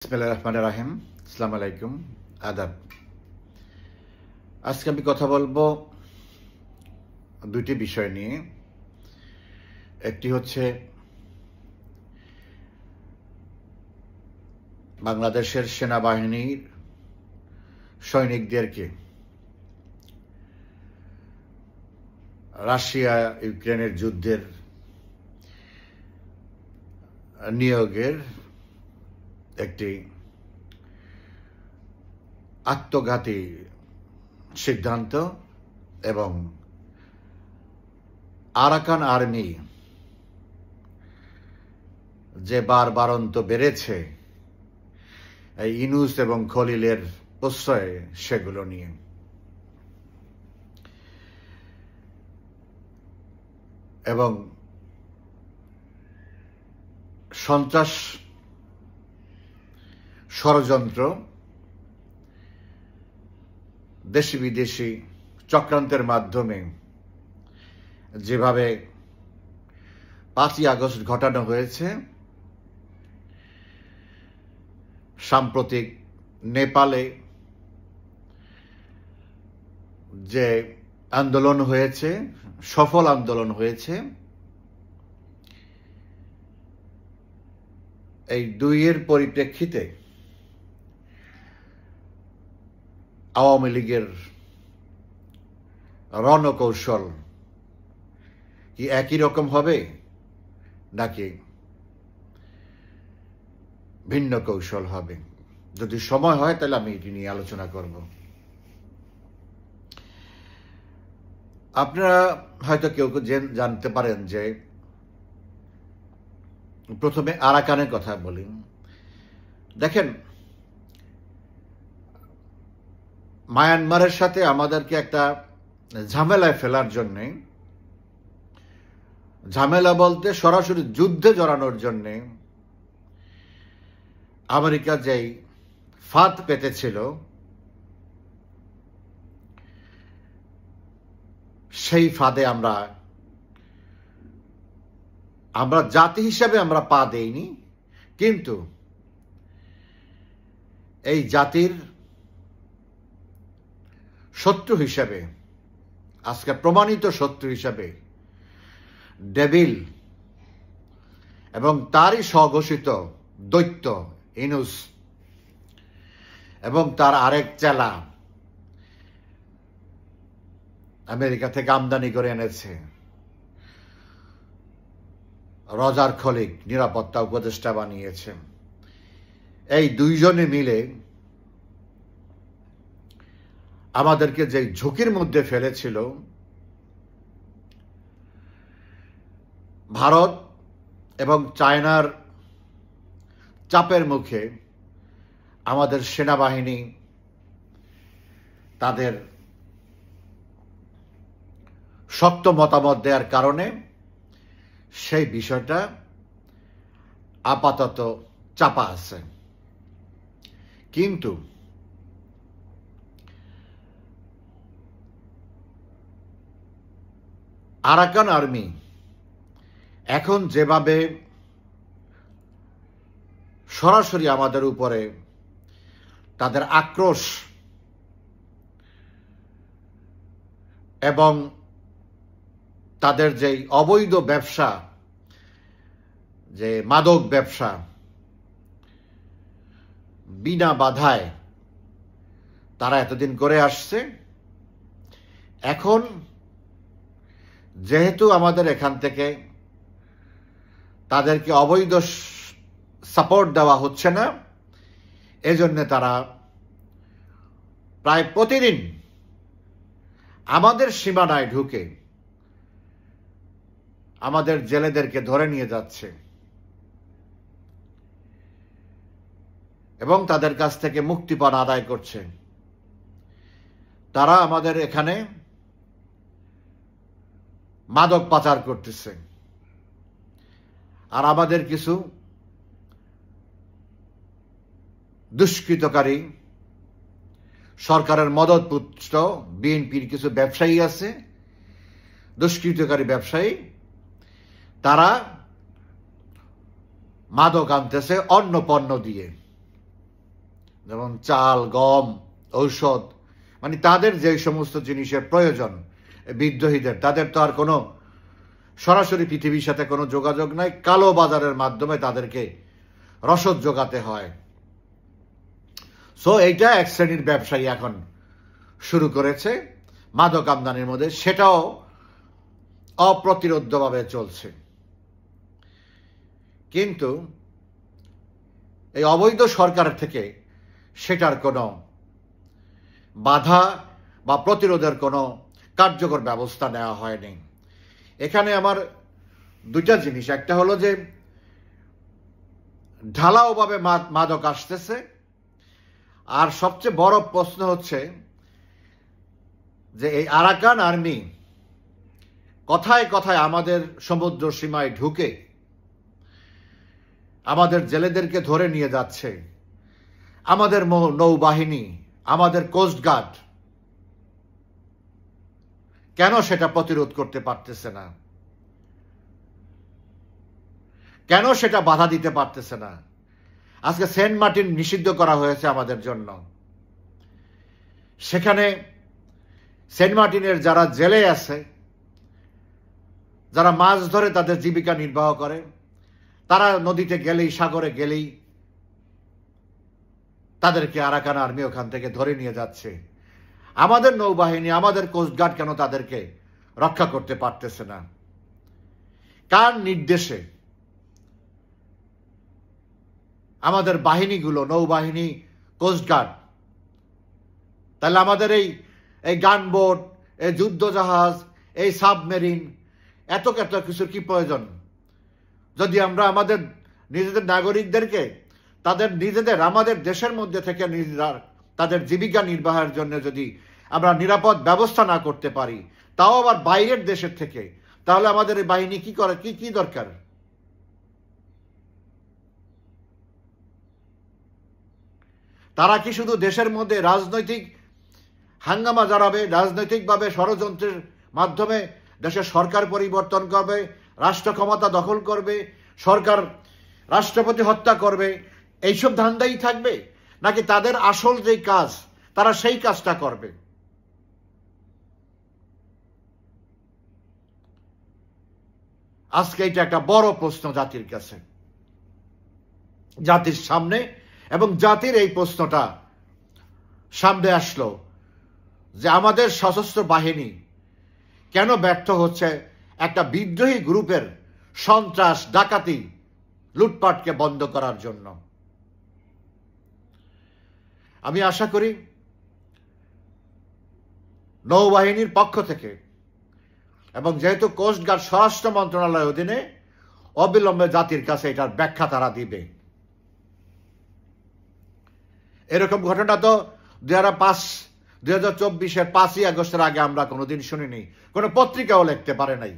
বিসমিল্লাহির রহমানির রহিম। আসসালামু আলাইকুম, আদাব। আজকে আমি কথা বলবো দুটি বিষয় নিয়ে। একটি হচ্ছে বাংলাদেশের সেনাবাহিনীর সৈনিকদেরকে রাশিয়া ইউক্রেনের যুদ্ধের নিয়োগের একটি আত্মঘাতী সিদ্ধান্ত এবং আরাকান আর্মি যে বারবারন্ত বেড়েছে এই ইনুস এবং খলিলের প্রশ্রয়ে, সেগুলো নিয়ে। এবং সন্ত্রাস ষড়যন্ত্র, দেশি বিদেশি চক্রান্তের মাধ্যমে যেভাবে 5ই আগস্ট ঘটানো হয়েছে, সাম্প্রতিক নেপালে যে আন্দোলন হয়েছে, সফল আন্দোলন হয়েছে, এই দুইয়ের পরিপ্রেক্ষিতে আওয়ামী লীগের রণকৌশল কি একই রকম হবে নাকি ভিন্ন কৌশল হবে? যদি সময় হয় তাহলে আমি এটি নিয়ে আলোচনা করব। আপনারা হয়তো কেউ কেউ জানতে পারেন যে, প্রথমে আরাকানের কথা বলি। দেখেন, মায়ানমারের সাথে আমাদেরকে একটা ঝামেলায় ফেলার জন্যে, ঝামেলা বলতে সরাসরি যুদ্ধে জড়ানোর জন্যে আমেরিকা যেই ফাঁদ পেতেছিল, সেই ফাঁদে আমরা জাতি হিসাবে আমরা পা দেইনি, কিন্তু এই জাতির শত্রু হিসাবে, আজকে প্রমাণিত শত্রু হিসাবে ডেভিল এবং তারই স্বঘোষিত দৈত্য ইনুস এবং তার আরেক চেলা আমেরিকা থেকে আমদানি করে এনেছে রজার খলিক নিরাপত্তা উপদেষ্টা বানিয়েছে। এই দুইজনে মিলে আমাদেরকে যে ঝুঁকির মধ্যে ফেলেছিল, ভারত এবং চায়নার চাপের মুখে আমাদের সেনাবাহিনী তাদের শক্ত মতামত দেওয়ার কারণে সেই বিষয়টা আপাতত চাপা আছে। কিন্তু আরাকান আর্মি এখন যেভাবে সরাসরি আমাদের উপরে তাদের আক্রোশ এবং তাদের যে অবৈধ ব্যবসা, যে মাদক ব্যবসা বিনা বাধায় তারা এতদিন করে আসছে, এখন যেহেতু আমাদের এখান থেকে তাদেরকে অবৈধ সাপোর্ট দেওয়া হচ্ছে না, এজন্য তারা প্রায় প্রতিদিন আমাদের সীমানায় ঢুকে আমাদের জেলেদেরকে ধরে নিয়ে যাচ্ছে এবং তাদের কাছ থেকে মুক্তিপণ আদায় করছে। তারা আমাদের এখানে মাদক পাচার করতেছে, আর আমাদের কিছু দুষ্কৃতকারী সরকারের মদতপুষ্ট বিএনপির কিছু ব্যবসায়ী আছে, দুষ্কৃতকারী ব্যবসায়ী, তারা মাদক আনতেছে অন্য পণ্য দিয়ে। যেমন চাল, গম, ঔষধ, মানে তাদের যে সমস্ত জিনিসের প্রয়োজন বিদ্রোহীদের, তাদের তো আর কোনো সরাসরি পৃথিবীর সাথে কোনো যোগাযোগ নাই, কালো বাজারের মাধ্যমে তাদেরকে রসদ যোগাতে হয়। সো এইটা এক শ্রেণীর ব্যবসায়ী এখন শুরু করেছে মাদক আমদানির মধ্যে, সেটাও অপ্রতিরোধ্যভাবে চলছে। কিন্তু এই অবৈধ সরকার থেকে সেটার কোনো বাধা বা প্রতিরোধের কোনো কার্যকর ব্যবস্থা নেওয়া হয়নি। এখানে আমার দুইটা জিনিস, একটা হলো যে ঢালাওভাবে মাদক আসতেছে, আর সবচেয়ে বড় প্রশ্ন হচ্ছে যে এই আরাকান আর্মি কথায় কথায় আমাদের সমুদ্র সীমায় ঢুকে আমাদের জেলেদেরকে ধরে নিয়ে যাচ্ছে। আমাদের নৌবাহিনী, আমাদের কোস্টগার্ড কেন সেটা প্রতিরোধ করতে পারতেছে না? কেন সেটা বাধা দিতে পারতেছে না? আজকে সেন্ট মার্টিন নিষিদ্ধ করা হয়েছে আমাদের জন্য। সেখানে সেন্ট মার্টিনের যারা জেলে আছে, যারা মাছ ধরে তাদের জীবিকা নির্বাহ করে, তারা নদীতে গেলেই, সাগরে গেলেই তাদেরকে আরাকান আর্মি ওখান থেকে ধরে নিয়ে যাচ্ছে। আমাদের নৌবাহিনী, আমাদের কোস্টগার্ড কেন তাদেরকে রক্ষা করতে পারতেছে না? কার নির্দেশে আমাদের বাহিনীগুলো, নৌবাহিনী, কোস্টগার্ড, তাহলে আমাদের এই গানবোট, এই যুদ্ধজাহাজ, এই সাবমেরিন, এত কিছুর কি প্রয়োজন? যদি আমরা আমাদের নিজেদের নাগরিকদেরকে আমাদের দেশের মধ্যে থেকে তাদের জীবিকা নির্বাহের জন্য যদি আমরা নিরাপদ ব্যবস্থা না করতে পারি, তাও আবার বাইরের দেশের থেকে, তাহলে আমাদের এই বাহিনী কি করে, কি দরকার? তারা কি শুধু দেশের মধ্যে রাজনৈতিক হাঙ্গামা জড়াবে, রাজনৈতিকভাবে ষড়যন্ত্রের মাধ্যমে দেশের সরকার পরিবর্তন করবে, রাষ্ট্র ক্ষমতা দখল করবে, রাষ্ট্রপতি হত্যা করবে, এইসব ধান্দাই থাকবে? নাকি তাদের আসল যে কাজ, তারা সেই কাজটা করবে? আজকে এটা একটা বড় প্রশ্ন জাতির কাছে, জাতির সামনে, এবং জাতির এই প্রশ্নটা সামনে আসলো যে আমাদের সশস্ত্র বাহিনী কেন ব্যর্থ হচ্ছে একটা বিদ্রোহী গ্রুপের সন্ত্রাস, ডাকাতি, লুটপাটকে বন্ধ করার জন্য। আমি আশা করি নৌবাহিনীর পক্ষ থেকে, এবং যেহেতু কোস্টগার্ড স্বরাষ্ট্র মন্ত্রণালয়ের অধীনে, অবিলম্বে জাতির কাছে এটার ব্যাখ্যা তারা দিবে। এরকম ঘটনা তো 2024-এর 5ই আগস্টের আগে আমরা কোনোদিন শুনিনি, কোনো পত্রিকাও লিখতে পারে নাই।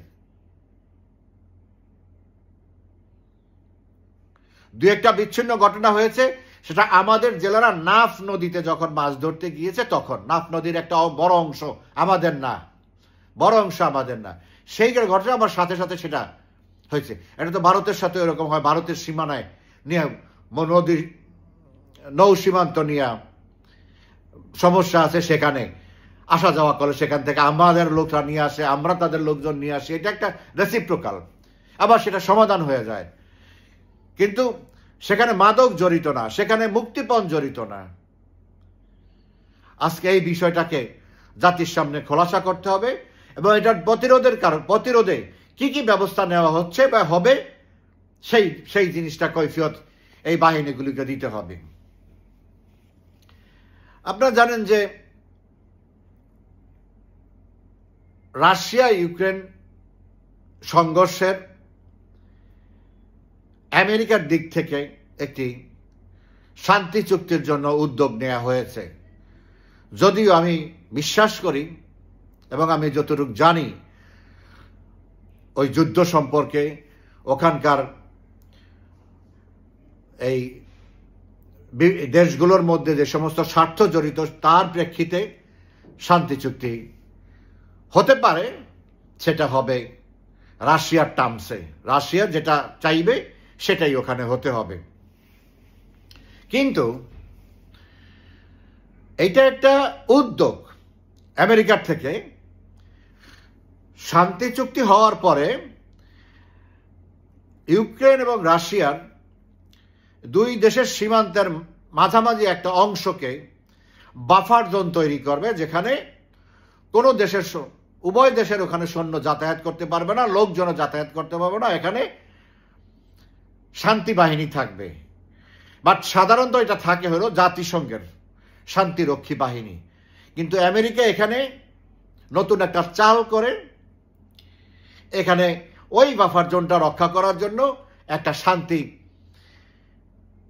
দু একটা বিচ্ছিন্ন ঘটনা হয়েছে, সেটা আমাদের জেলারা নাফ নদীতে যখন মাছ ধরতে গিয়েছে তখন। নাফ নদীর একটা বড় অংশ আমাদের না, সেই ঘটনা আমার সাথে সাথে সেটা হয়েছে। এটা তো ভারতের সাথে এরকম হয়, ভারতের সীমানায় নিয়ে নদীর নৌ সীমান্ত নিয়ে সমস্যা আছে, সেখানে আসা যাওয়া করে, সেখান থেকে আমাদের লোকরা নিয়ে আসে, আমরা তাদের লোকজন নিয়ে আসি, এটা একটা রেসিপ্রোকাল, আবার সেটা সমাধান হয়ে যায়। কিন্তু সেখানে মাদক জড়িত না, সেখানে মুক্তিপণ জড়িত না। আজকে এই বিষয়টাকে জাতির সামনে খোলাসা করতে হবে, এবং এটার প্রতিরোধে কি কি ব্যবস্থা নেওয়া হচ্ছে বা হবে, সেই জিনিসটা কৈফিয়ত এই বাহিনীগুলিকে দিতে হবে। আপনারা জানেন যে রাশিয়া ইউক্রেন সংঘর্ষের আমেরিকার দিক থেকে একটি শান্তি চুক্তির জন্য উদ্যোগ নেওয়া হয়েছে। যদিও আমি বিশ্বাস করি এবং আমি যতটুকু জানি ওই যুদ্ধ সম্পর্কে, ওখানকার এই দেশগুলোর মধ্যে যে সমস্ত স্বার্থ জড়িত, তার প্রেক্ষিতে শান্তি চুক্তি হতে পারে, সেটা হবে রাশিয়ার টার্মসে। রাশিয়া যেটা চাইবে সেটাই ওখানে হতে হবে। কিন্তু এইটা একটা উদ্যোগ আমেরিকার থেকে। শান্তি চুক্তি হওয়ার পরে ইউক্রেন এবং রাশিয়ার দুই দেশের সীমান্তের মাঝামাঝি একটা অংশকে বাফার জোন তৈরি করবে, যেখানে কোনো দেশের উভয় দেশের ওখানে সৈন্য যাতায়াত করতে পারবে না, লোকজনও যাতায়াত করতে পারবে না, এখানে শান্তি বাহিনী থাকবে। বাট সাধারণত এটা থাকে হলো জাতিসংঘের শান্তিরক্ষী বাহিনী। কিন্তু আমেরিকা এখানে নতুন একটা চাল করে এখানে ওই বাফার জোনটা রক্ষা করার জন্য একটা শান্তি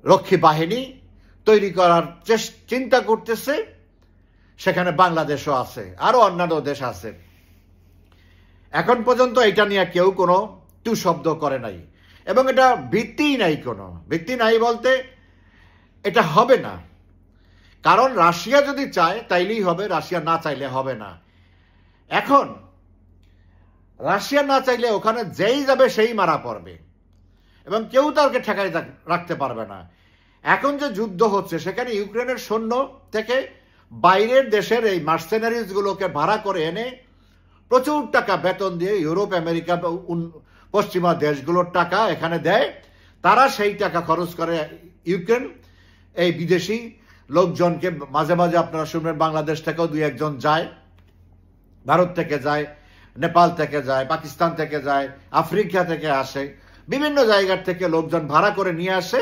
রক্ষী বাহিনী তৈরি করার চিন্তা করতেছে। সেখানে বাংলাদেশও আছে, আরো অন্যান্য দেশ আছে। এখন পর্যন্ত এটা নিয়ে কেউ কোনো টু শব্দ করে নাই, এবং এটা ভিত্তিই নাই, কোনো ভিত্তি নাই বলতে এটা হবে না। কারণ রাশিয়া যদি চায় তাইলেই হবে, রাশিয়া না চাইলে হবে না। এখন রাশিয়া না চাইলে ওখানে যেই যাবে সেই মারা পড়বে, এবং কেউ তাকে ঠেকাই রাখতে পারবে না। এখন যে যুদ্ধ হচ্ছে সেখানে ইউক্রেনের সৈন্য থেকে বাইরের দেশের এই মার্সেনারিজ গুলোকে ভাড়া করে এনে প্রচুর টাকা বেতন দিয়ে ইউরোপ, আমেরিকা, পশ্চিমা দেশগুলোর টাকা এখানে দেয়। তারা সেই টাকা খরচ করে ইউক্রেন এই বিদেশি লোকজনকে, মাঝে মাঝে আপনারা শুনবেন বাংলাদেশ থেকেও দুই একজন যায়, ভারত থেকে যায়, নেপাল থেকে যায়, পাকিস্তান থেকে যায়, আফ্রিকা থেকে আসে, বিভিন্ন জায়গার থেকে লোকজন ভাড়া করে নিয়ে আসে,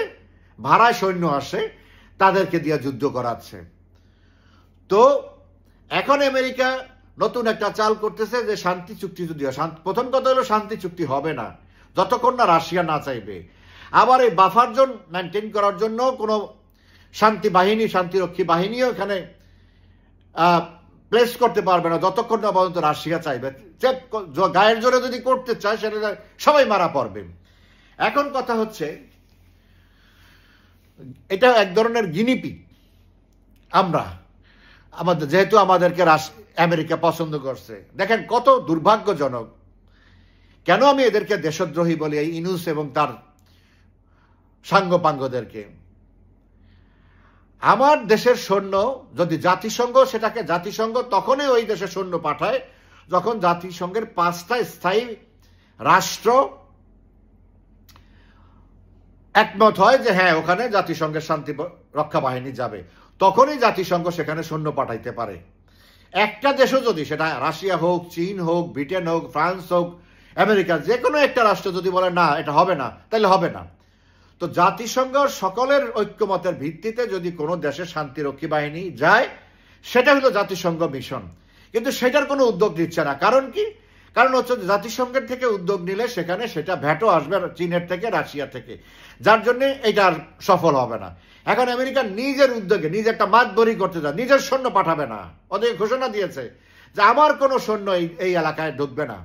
ভাড়ায় সৈন্য আসে, তাদেরকে দিয়ে যুদ্ধ করাচ্ছে। তো এখন আমেরিকা নতুন একটা চাল করতেছে যে শান্তি চুক্তি যদিও, প্রথম কথা হলো শান্তি চুক্তি হবে না যতক্ষণ না রাশিয়া না চাইবে। আবার এই বাফার জোন মেনটেন করার জন্য কোনো শান্তি বাহিনী, শান্তিরক্ষী বাহিনীও এখানে প্লেস করতে পারবে না যতক্ষণ না পর্যন্ত রাশিয়া চাইবে। গায়ের জোরে যদি করতে চায় সেটা সবাই মারা পড়বে। এখন কথা হচ্ছে এটা এক ধরনের গিনিপিগ আমরা, আমাদের যেহেতু আমাদেরকে আমেরিকা পছন্দ করছে। দেখেন কত দুর্ভাগ্যজনক, কেন আমি এদেরকে দেশদ্রোহী বলি, এই ইনুস এবং তার সাঙ্গপাঙ্গদেরকে। আমার দেশের সৈন্য যদি জাতিসংঘ, সেটাকে জাতিসংঘ তখনই ওই দেশে সৈন্য পাঠায় যখন জাতিসংঘের 5টা স্থায়ী রাষ্ট্র একমত হয় যে হ্যাঁ ওখানে জাতিসংঘের শান্তি রক্ষা বাহিনী যাবে, তখনই জাতিসংঘ সেখানে সৈন্য পাঠাইতে পারে। একটা দেশও যদি, সেটা রাশিয়া হোক, চীন হোক, ব্রিটেন হোক, ফ্রান্স হোক, আমেরিকা, যে কোনো একটা রাষ্ট্র যদি বলে না এটা হবে না, তাহলে হবে না। তো জাতিসংঘ সকলের ঐক্যমতের ভিত্তিতে যদি কোনো দেশের শান্তিরক্ষী বাহিনী যায়, সেটা হলো জাতিসংঘ মিশন। কিন্তু সেটার কোনো উদ্যোগ নিচ্ছে না। কারণ কি? কারণ হচ্ছে জাতিসংঘের থেকে উদ্যোগ নিলে সেখানে সেটা ভ্যাটও আসবে চীনের থেকে, রাশিয়া থেকে, যার জন্য এটা আর সফল হবে না। এখন আমেরিকা নিজের উদ্যোগে নিজে একটা মাতবরি করতে যায়, নিজের সৈন্য পাঠাবে না। ওদের ঘোষণা দিয়েছে যে আমার কোনো সৈন্য এই এলাকায় ঢুকবে না,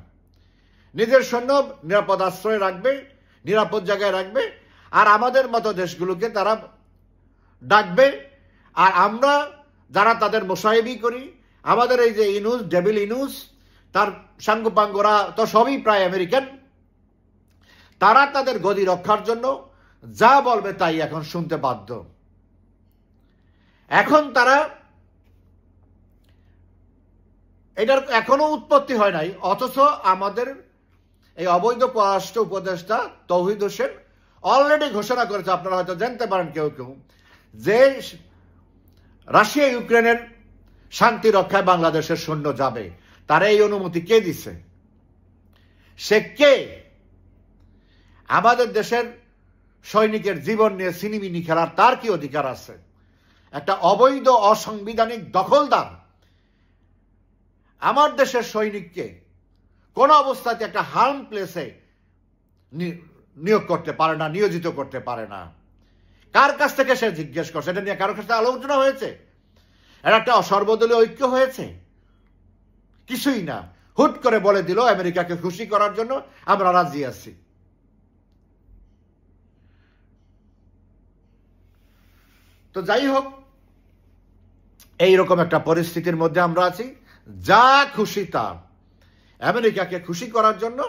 নিজের সৈন্য নিরাপদ আশ্রয় রাখবে, নিরাপদ জায়গায় রাখবে, আর আমাদের মতো দেশগুলোকে তারা ডাকবে। আর আমরা যারা তাদের মোসাহেবি করি, আমাদের এই যে ইনুস, ডেভিল ইনুস, তার সাঙ্গপাঙ্গরা তো সবই প্রায় আমেরিকান, তারা তাদের গদি রক্ষার জন্য যা বলবে তাই এখন শুনতে বাধ্য। এখন তারা এটার এখনো উৎপত্তি হয় নাই, অথচ আমাদের এই অবৈধ পররাষ্ট্র উপদেষ্টা তৌহিদ হোসেন অলরেডি ঘোষণা করেছে, আপনারা হয়তো জানতে পারেন কেউ কেউ, যে রাশিয়া ইউক্রেনের শান্তি রক্ষায় বাংলাদেশের সৈন্য যাবে। তারা এই অনুমতি কে দিছে? সে কে? আমাদের দেশের সৈনিকের জীবন নিয়ে সিনিমিনি খেলার তার কি অধিকার আছে? একটা অবৈধ অসাংবিধানিক দখলদার আমার দেশের সৈনিককে কোন অবস্থাতে একটা হার্ম প্লেসে নিয়োগ করতে পারে না, নিয়োজিত করতে পারে না। কার কাছ থেকে সে জিজ্ঞেস করছে? এটা নিয়ে কারোর কাছে আলোচনা হয়েছে? এটা একটা সর্বদলীয় ঐক্য হয়েছে? কিছুই না। হুট করে বলে দিল আমেরিকাকে খুশি করার জন্য আমরা রাজি আছি। তো যাই হোক, এইরকম একটা পরিস্থিতির মধ্যে আমরা আছি। যা খুশি তা, আমেরিকাকে খুশি করার জন্য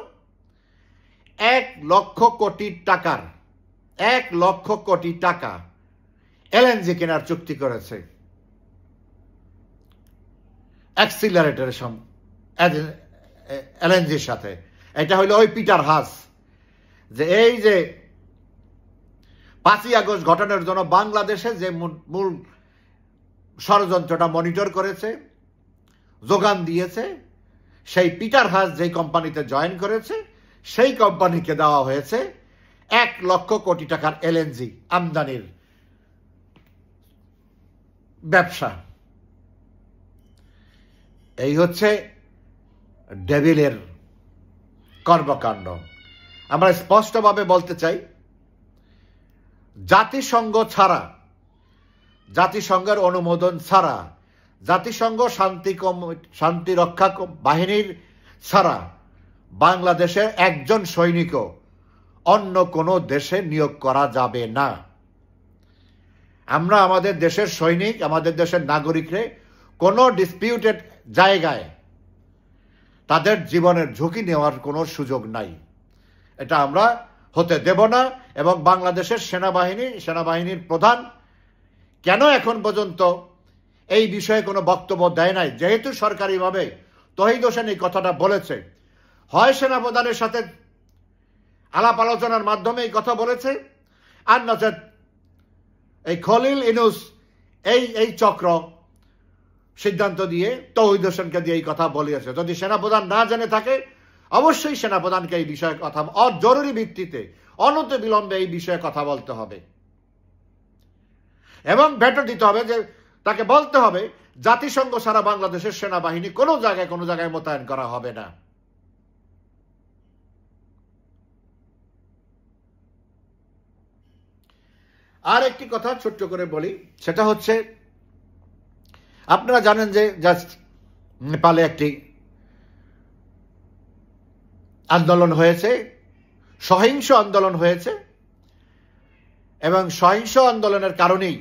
1 লক্ষ কোটি টাকার 1 লক্ষ কোটি টাকা এলএনজি কেনার চুক্তি করেছে। অ্যাক্সিলারেটর এলএনজির সাথে। এটা হইলো ওই পিটার হাস, যে এই যে 5ই আগস্ট ঘটনার জন্য বাংলাদেশে যে মূল ষড়যন্ত্রটা মনিটর করেছে, যোগান দিয়েছে, সেই পিটার হাস যেই কোম্পানিতে জয়েন করেছে, সেই কোম্পানিকে দেওয়া হয়েছে 1 লক্ষ কোটি টাকার এলএনজি আমদানির ব্যবসা। এই হচ্ছে ডেভিলের কর্মকাণ্ড। আমরা স্পষ্টভাবে বলতে চাই, জাতিসংঘ ছাড়া, জাতিসংঘের অনুমোদন ছাড়া, জাতিসংঘ শান্তিরক্ষা বাহিনীর ছাড়া বাংলাদেশের একজন সৈনিকও অন্য কোনো দেশে নিয়োগ করা যাবে না। আমরা আমাদের দেশের সৈনিক, আমাদের দেশের নাগরিকরে কোনো ডিসপিউটেড জায়গায় তাদের জীবনের ঝুঁকি নেওয়ার কোনো সুযোগ নাই। এটা আমরা হতে দেব না। এবং বাংলাদেশের সেনাবাহিনীর প্রধান কেন এখন পর্যন্ত এই বিষয়ে কোনো বক্তব্য দেয় নাই? যেহেতু সরকারিভাবে তৌহিদ হোসেন এই কথাটা বলেছে, হয় সেনাপ্রধানের সাথে আলাপ আলোচনার মাধ্যমে এই কথা বলেছে, আর নচেত এই খলিল ইউনূস এই চক্র সিদ্ধান্ত দিয়ে তৌহিদ হোসেনকে দিয়ে এই কথা বলিয়েছে। যদি সেনাপ্রধান না জেনে থাকে, অবশ্যই সেনাপ্রধানকে এই বিষয়ে কথা জরুরি ভিত্তিতে অনতিবিলম্বে এই বিষয়ে কথা বলতে হবে এবং ভেটো দিতে হবে, যে তাকে বলতে হবে জাতিসংঘ ছাড়া বাংলাদেশের সেনাবাহিনী কোনো জায়গায় মোতায়েন করা হবে না। আর একটি কথা ছোট্ট করে বলি, সেটা হচ্ছে, আপনারা জানেন যে জাস্ট নেপালে একটি আন্দোলন হয়েছে, সহিংস আন্দোলন হয়েছে, এবং সহিংস আন্দোলনের কারণেই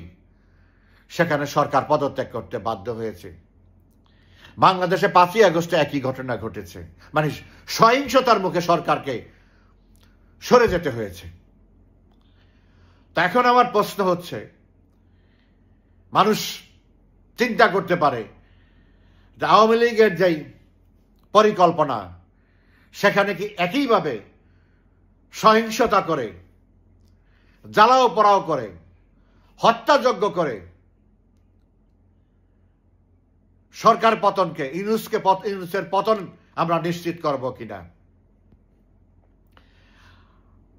সেখানে সরকার পদত্যাগ করতে বাধ্য হয়েছে। বাংলাদেশে 5ই আগস্টে একই ঘটনা ঘটেছে, মানে সহিংসতার মুখে সরকারকে সরে যেতে হয়েছে। তো এখন আমার প্রশ্ন হচ্ছে, মানুষ চিন্তা করতে পারে যে আওয়ামী লীগের যেই পরিকল্পনা, সেখানে কি একইভাবে সহিংসতা করে, জ্বালাও পোড়াও করে, হত্যাযজ্ঞ করে সরকার পতনকে, ইউনূসের পতন আমরা নিশ্চিত করব কিনা?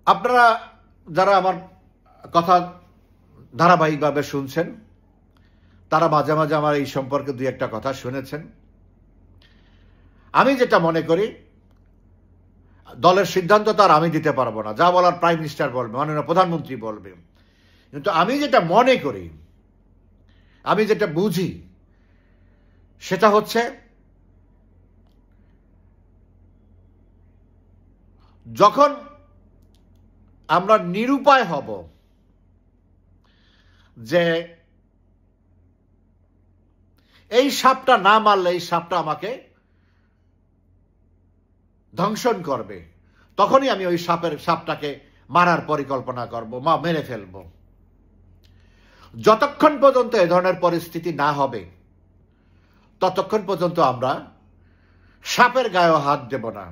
আপনারা যারা আমার কথা ধারাবাহিকভাবে শুনছেন, তারা মাঝে মাঝে আমার এই সম্পর্কে 2-1টা কথা শুনেছেন। আমি যেটা মনে করি, দলের সিদ্ধান্ত তো আর আমি দিতে পারবো না, যা বলার প্রাইম মিনিস্টার বলবে, মাননীয় প্রধানমন্ত্রী বলবে। কিন্তু আমি যেটা মনে করি, আমি যেটা বুঝি, সেটা হচ্ছে, যখন আমরা নিরুপায় হব যে এই সাপটা না মারলে এই সাপটা আমাকে ধ্বংসন করবে, তখনই আমি ওই সাপটাকে মারার পরিকল্পনা করব, মেরে ফেলব। যতক্ষণ পর্যন্ত এ ধরনের পরিস্থিতি না হবে, ততক্ষণ পর্যন্ত আমরা সাপের গায়েও হাত দেব না।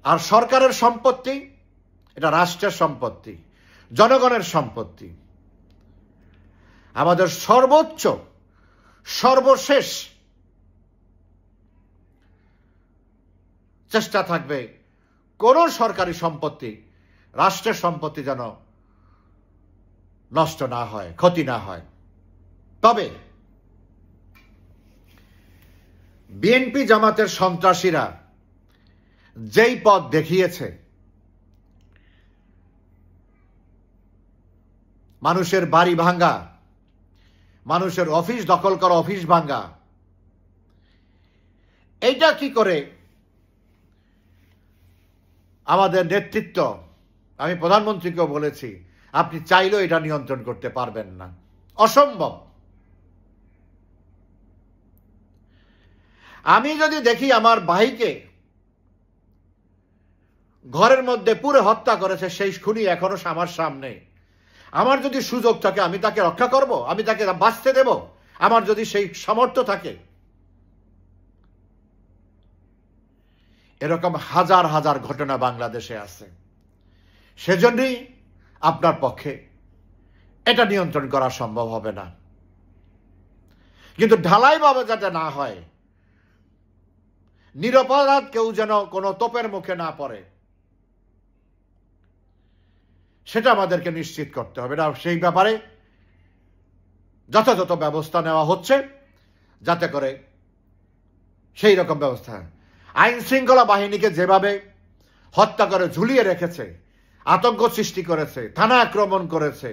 আর সরকারের সম্পত্তি, এটা রাষ্ট্রের সম্পত্তি, জনগণের সম্পত্তি। আমাদের সর্বশেষ চেষ্টা থাকবে কোন সরকারি সম্পত্তি, রাষ্ট্রের সম্পত্তি যেন নষ্ট না হয়, ক্ষতি না হয়। তবে বিএনপি জামাতের সন্ত্রাসীরা যেই পথ দেখিয়েছে, মানুষের বাড়ি ভাঙ্গা, মানুষের অফিস দখল করা, অফিস ভাঙ্গা, এইটা কি করে আমাদের নেতৃত্ব, আমি প্রধানমন্ত্রীকেও বলেছি, আপনি চাইলেও এটা নিয়ন্ত্রণ করতে পারবেন না, অসম্ভব। আমি যদি দেখি আমার ভাইকে ঘরের মধ্যে পুরো হত্যা করেছে সেই খুনি এখনো আমার সামনে, আমার যদি সুযোগ থাকে আমি তাকে রক্ষা করব, আমি তাকে বাঁচতে দেব? আমার যদি সেই সামর্থ্য থাকে, এরকম হাজার হাজার ঘটনা বাংলাদেশে আছে। সেজন্যই আপনার পক্ষে এটা নিয়ন্ত্রণ করা সম্ভব হবে না। কিন্তু ঢালাইভাবে যাতে না হয়, নিরপরাধ কেউ যেন কোনো তোপের মুখে না পড়ে, সেটা আমাদেরকে নিশ্চিত করতে হবে। না, সেই ব্যাপারে যথাযথ ব্যবস্থা নেওয়া হচ্ছে, যাতে করে সেই রকম ব্যবস্থা। আইন শৃঙ্খলা বাহিনীকে যেভাবে হত্যা করে ঝুলিয়ে রেখেছে, আতঙ্ক সৃষ্টি করেছে, থানা আক্রমণ করেছে,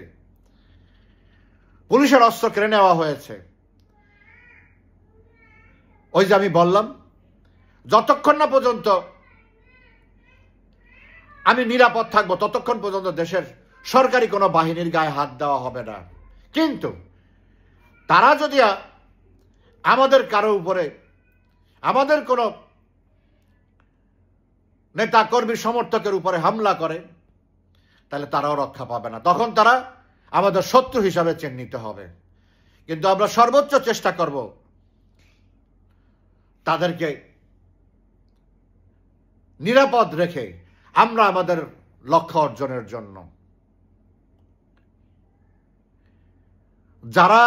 পুলিশের অস্ত্র কেড়ে নেওয়া হয়েছে, ওই যে আমি বললাম, যতক্ষণ না পর্যন্ত আমি নিরাপদ থাকবো ততক্ষণ পর্যন্ত দেশের সরকারি কোনো বাহিনীর গায়ে হাত দেওয়া হবে না। কিন্তু তারা যদি আমাদের কারো উপরে, আমাদের কোনো নেতা কর্মী সমর্থকের উপরে হামলা করে, তাহলে তারাও রক্ষা পাবে না, তখন তারা আমাদের শত্রু হিসাবে চিহ্নিত হবে। কিন্তু আমরা সর্বোচ্চ চেষ্টা করব তাদেরকে নিরাপদ রেখে আমরা আমাদের লক্ষ্য অর্জনের জন্য। যারা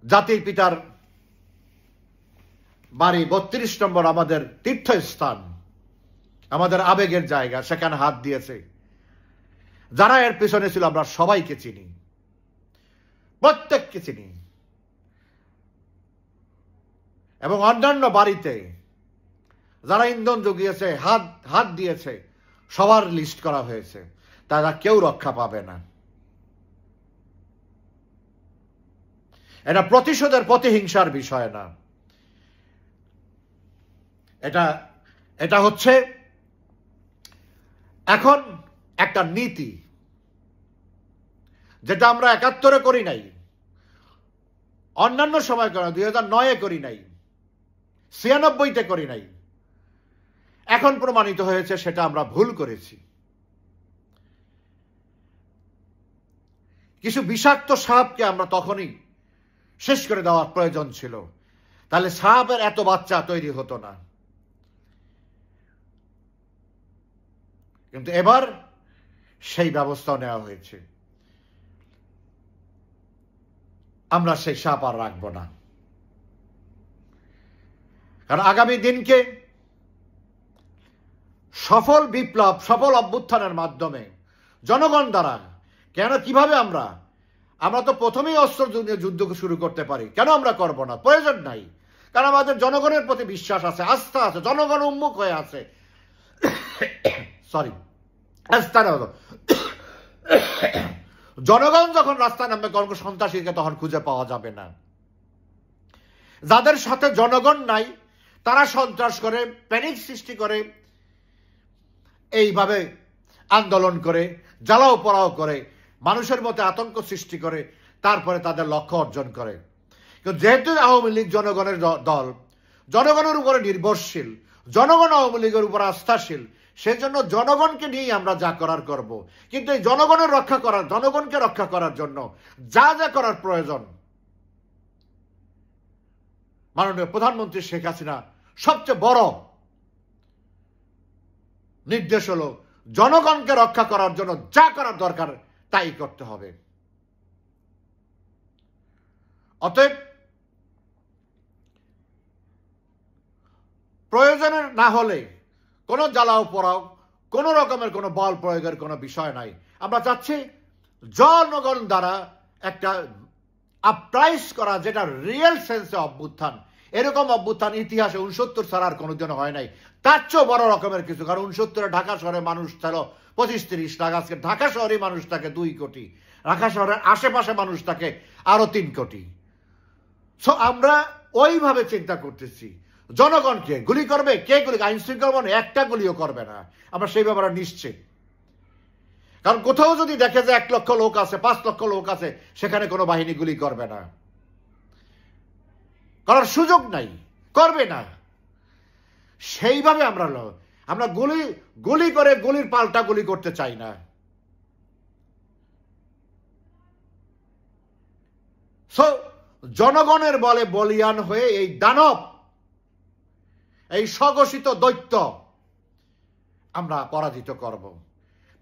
জাতির পিতার বাড়ি ৩২ নম্বর আমাদের তীর্থস্থান, আমাদের আবেগের জায়গা, সেখানে হাত দিয়েছে, যারা এর পিছনে ছিল, আমরা সবাইকে চিনি, প্রত্যেককে চিনি। এবং অন্যান্য বাড়িতে যারা ইন্ধন জুগিয়েছে, হাত দিয়েছে, সবার লিস্ট করা হয়েছে, তারা কেউ রক্ষা পাবে না। এটা প্রতিশোধের, প্রতিহিংসার বিষয় না, এটা হচ্ছে এখন একটা নীতি, যেটা আমরা ৭১-এ করি নাই, অন্যান্য সময় করি, ২০০৯-এ করি নাই, ৯৬-তে করি নাই। এখন প্রমাণিত হয়েছে সেটা আমরা ভুল করেছি। কিছু বিষাক্ত সাপকে আমরা তখনই শেষ করে দেওয়ার প্রয়োজন ছিল, তাহলে সাপের এত বাচ্চা তৈরি হতো না। কিন্তু এবার সেই ব্যবস্থাও নেওয়া হয়েছে। আমরা সেই সাপ আর রাখবো না, কারণ আগামী দিনকে সফল বিপ্লব, সফল অভ্যুত্থানের মাধ্যমে জনগণ দ্বারা কিভাবে আমরা তো প্রথমেই অস্ত্র যুদ্ধ শুরু করতে পারি, কেন আমরা করব না? প্রয়োজন নাই, কারণ আমাদের জনগণের প্রতি বিশ্বাস আছে, আস্থা আছে, জনগণ উন্মুখ হয়ে আছে। জনগণ যখন রাস্তায় নামবে, কোনো সন্ত্রাসীকে তখন খুঁজে পাওয়া যাবে না। যাদের সাথে জনগণ নাই, তারা সন্ত্রাস করে, প্যানিক সৃষ্টি করে, এইভাবে আন্দোলন করে, জ্বালাও পোড়াও করে, মানুষের মধ্যে আতঙ্ক সৃষ্টি করে, তারপরে তাদের লক্ষ্য অর্জন করে। কিন্তু যেহেতু আওয়ামী লীগ জনগণের দল, জনগণের উপরে নির্ভরশীল, জনগণ আওয়ামী লীগের উপর আস্থাশীল, সেজন্য জনগণকে নিয়েই আমরা যা করার করব। কিন্তু এই জনগণকে রক্ষা করার জন্য যা যা করার প্রয়োজন, মাননীয় প্রধানমন্ত্রী শেখ হাসিনা সবচেয়ে বড় নির্দেশ হলো জনগণকে রক্ষা করার জন্য যা করার দরকার তাই করতে হবে। অতএব প্রয়োজনের না হলে কোনো জ্বালাও পোড়াও, কোনো রকমের কোনো বল প্রয়োগের কোনো বিষয় নাই। আমরা চাচ্ছি জনগণ দ্বারা একটা আপরাইজ করা, যেটা রিয়েল সেন্সে অভ্যুত্থান। এরকম অভ্যুত্থান ইতিহাসে ৬৯ ছাড়া আর কোনোদিন হয় নাই, তার চেয়েও বড় রকমের কিছু। কারণ ৬৯-এ ঢাকা শহরে মানুষ ছিল ২৫-৩০ লাখ, আজকে ঢাকা শহরে মানুষ থাকে ২ কোটি, ঢাকা শহরের আশেপাশে মানুষ থাকে আরো ৩ কোটি। সো আমরা ওইভাবে চিন্তা করতেছি, জনগণকে গুলি করবে, কে গুলি? আইন শৃঙ্খলা মানে একটা গুলিও করবে না, আমরা সেই ব্যাপারে নিশ্চিত। কারণ কোথাও যদি দেখে যে ১ লক্ষ লোক আছে, ৫ লক্ষ লোক আছে, সেখানে কোনো বাহিনী গুলি করবে না, করার সুযোগ নাই, করবে না। সেইভাবে আমরা গুলি করে গুলির পাল্টা গুলি করতে চাই না। সো জনগণের বলে বলিয়ান হয়ে এই দানব, এই স্বঘোষিত দৈত্য আমরা পরাজিত করব।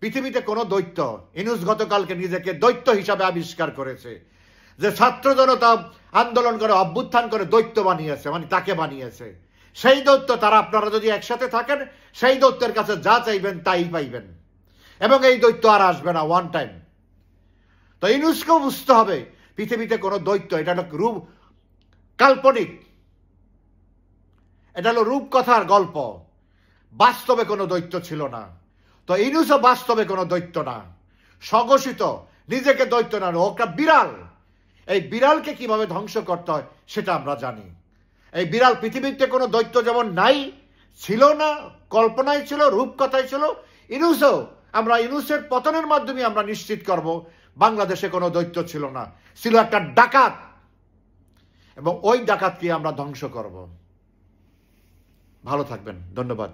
পৃথিবীতে কোনো দৈত্য, ইউনূস গতকালকে নিজেকে দৈত্য হিসাবে আবিষ্কার করেছে, যে ছাত্র জনতা আন্দোলন করে অভ্যুত্থান করে দৈত্য বানিয়েছে, মানে তাকে বানিয়েছে। সেই দৈত্য তারা, আপনারা যদি একসাথে থাকেন, সেই দৈত্যের কাছে যা চাইবেন তাই পাইবেন, এবং এই দৈত্য আর আসবে না ওয়ান টাইম। তো ইউনূসকেও বুঝতে হবে পৃথিবীতে কোনো দৈত্য, এটা হলো রূপ কাল্পনিক, এটা হলো রূপকথার গল্প, বাস্তবে কোনো দৈত্য ছিল না। তো ইউনূসও বাস্তবে কোনো দৈত্য না, স্বঘোষিত, নিজেকে দৈত্য না, ও একটা বিড়াল। এই বিড়ালকে কিভাবে ধ্বংস করতে হয় সেটা আমরা জানি। এই বিড়াল, পৃথিবীতে কোনো দৈত্য যেমন নাই, ছিল না, কল্পনায় ছিল, রূপকথায় ছিল, ইউনূসও, আমরা ইউনূসের পতনের মাধ্যমে আমরা নিশ্চিত করব বাংলাদেশে কোনো দৈত্য ছিল না, ছিল একটা ডাকাত, এবং ওই ডাকাতকে আমরা ধ্বংস করব। ভালো থাকবেন, ধন্যবাদ।